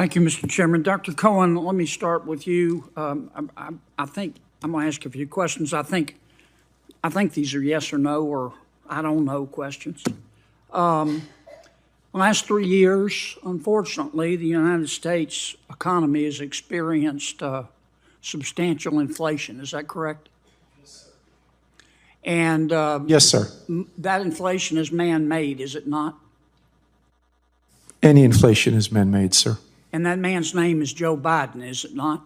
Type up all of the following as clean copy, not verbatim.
Thank you, Mr. Chairman. Dr. Cohen, let me start with you. I think I'm going to ask a few questions. I think these are yes or no or I don't know questions. The last 3 years, unfortunately, the United States economy has experienced substantial inflation. Is that correct? Yes, sir. And Yes, sir. that inflation is man-made, is it not? Any inflation is man-made, sir. And that man's name is Joe Biden, is it not?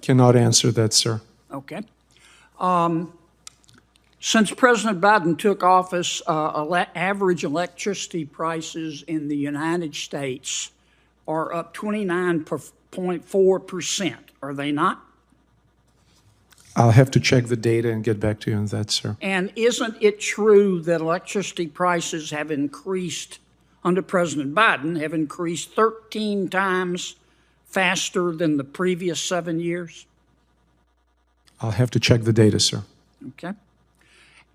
Cannot answer that, sir. Okay. Since President Biden took office, average electricity prices in the United States are up 29.4%, are they not? I'll have to check the data and get back to you on that, sir. And isn't it true that electricity prices have increased under President Biden, have increased 13 times faster than the previous 7 years? I'll have to check the data, sir. Okay.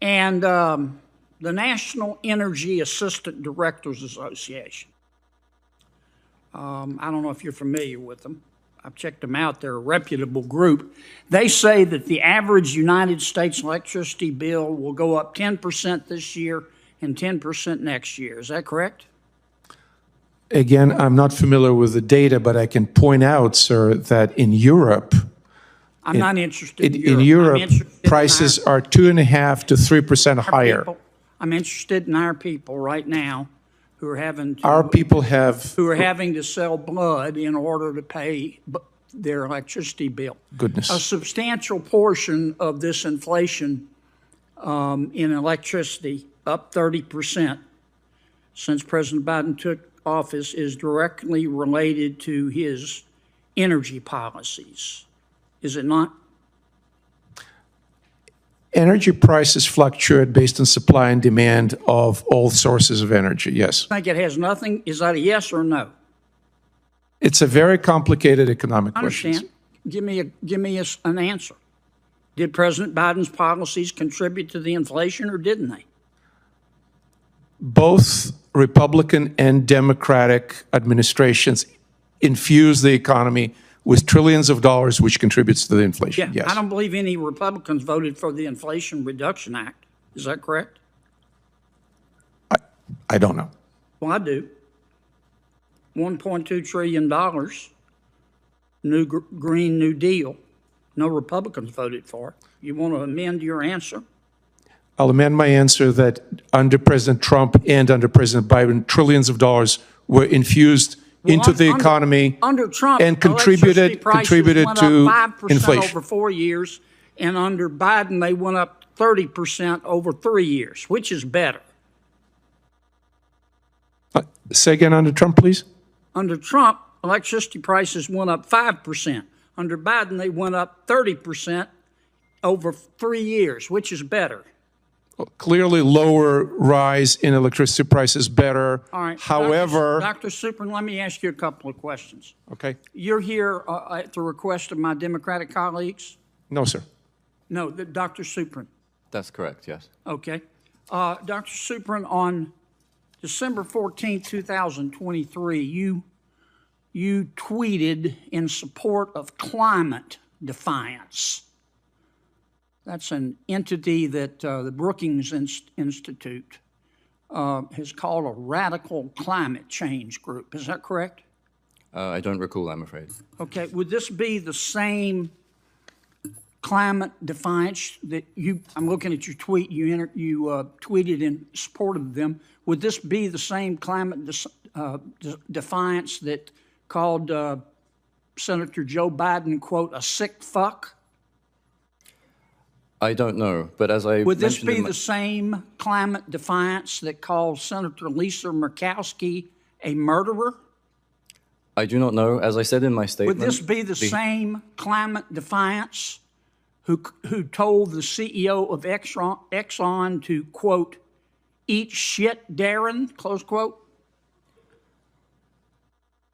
And the National Energy Assistant Directors Association, I don't know if you're familiar with them. I've checked them out. They're a reputable group. They say that the average United States electricity bill will go up 10% this year and 10% next year. Is that correct? Again, I'm not familiar with the data, but I can point out, sir, that in Europe, I'm not interested in in Europe. Europe, prices are 2.5% to 3% higher. I'm interested in our people right now who are having to, Our people have, who are having to sell blood in order to pay their electricity bill. goodness. A substantial portion of this inflation in electricity, up 30% since President Biden took office, is directly related to his energy policies. Is it not? Energy prices fluctuate based on supply and demand of all sources of energy, yes. I think it has nothing. Is that a yes or no? It's a very complicated economic I question. understand. Give me an answer. Did President Biden's policies contribute to the inflation or didn't they? Both Republican and Democratic administrations infuse the economy with trillions of dollars, which contributes to the inflation, Yeah, yes. I don't believe any Republicans voted for the Inflation Reduction Act. Is that correct? I don't know. Well, I do. $1.2 trillion, Green New Deal. No Republicans voted for it. You want to amend your answer? I'll amend my answer that under President Trump and under President Biden, trillions of dollars were infused into the economy under Trump, and contributed went to up 5% inflation. over 4 years, and under Biden they went up 30% over 3 years. Which is better? Say again, under Trump, please. Under Trump, electricity prices went up 5%. Under Biden, they went up 30% over 3 years. Which is better? Clearly, lower rise in electricity prices better. All right. However, Dr. Suprin, let me ask you a couple of questions. okay. You're here at the request of my Democratic colleagues? No, sir. No, Dr. Suprin. That's correct, yes. Okay. Dr. Suprin, on December 14, 2023, you tweeted in support of Climate Defiance. That's an entity that the Brookings Institute has called a radical climate change group. Is that correct? I don't recall, I'm afraid. Okay. Would this be the same Climate Defiance that I'm looking at your tweet, you tweeted in support of them. Would this be the same Climate Defiance that called Senator Joe Biden, quote, a sick fuck? I don't know, but as I Would this mentioned be the same Climate Defiance that called Senator Lisa Murkowski a murderer? I do not know. As I said in my statement... Would this be the same Climate Defiance who told the CEO of Exxon to, quote, eat shit, Darren, close quote?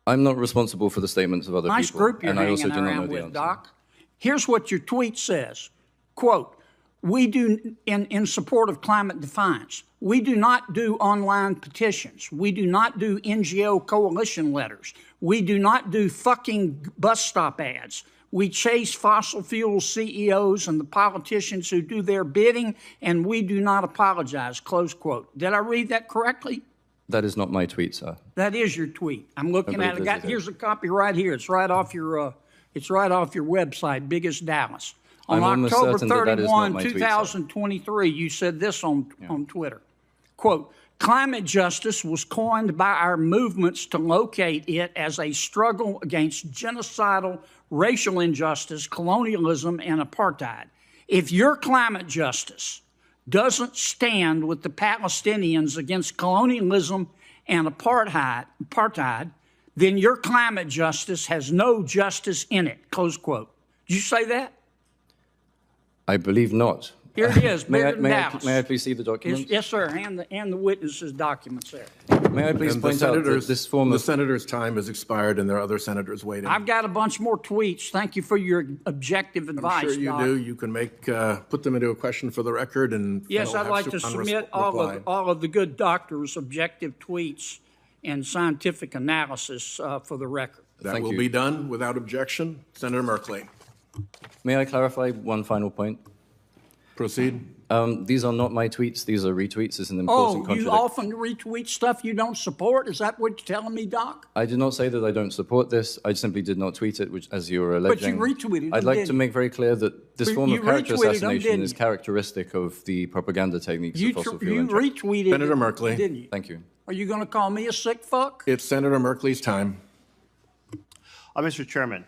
I'm not responsible for the statements of other Nice people. group you're and I also hanging do not know around the with, answer. Doc. Here's what your tweet says, quote, We do, in support of climate defiance, we do not do online petitions. We do not do NGO coalition letters. We do not do fucking bus stop ads. We chase fossil fuel CEOs and the politicians who do their bidding, and we do not apologize, close quote. Did I read that correctly? That is not my tweet, sir. That is your tweet. I'm looking at it. Here's a copy right here. It's right off your website, Biggest Dallas. On I'm almost October certain that is not 31, my tweet, sir. 2023, you said this on Twitter. Quote, climate justice was coined by our movements to locate it as a struggle against genocidal racial injustice, colonialism, and apartheid. If your climate justice doesn't stand with the Palestinians against colonialism and apartheid, then your climate justice has no justice in it, close quote. Did you say that? I believe not. Here it is, May Dallas. I please see the document? Yes, sir, and the witnesses' documents there. May I please And the point out that senators, this form the of... senator's time has expired, and there are other senators waiting. I've got a bunch more tweets. Thank you for your objective advice, I'm sure you Doc. do. You can put them into a question for the record, and Yes, they'll I'd have like to submit all of the good doctors' objective tweets and scientific analysis for the record. That Thank will you. be done without objection. Senator Merkley, May I clarify one final point? proceed. These are not my tweets. These are retweets. It's an important Oh, you contradiction. often retweet stuff you don't support? Is that what you're telling me, Doc? I did not say that I don't support this. I simply did not tweet it, which, as you were But you alleging. retweeted them, I'd like didn't to you? make very clear that this form You of character retweeted them, assassination didn't is you? characteristic of the propaganda techniques You of fossil fuel interest. retweeted Senator it, Merkley. didn't you? Thank you. Are you going to call me a sick fuck? It's Senator Merkley's time. Mr. Chairman,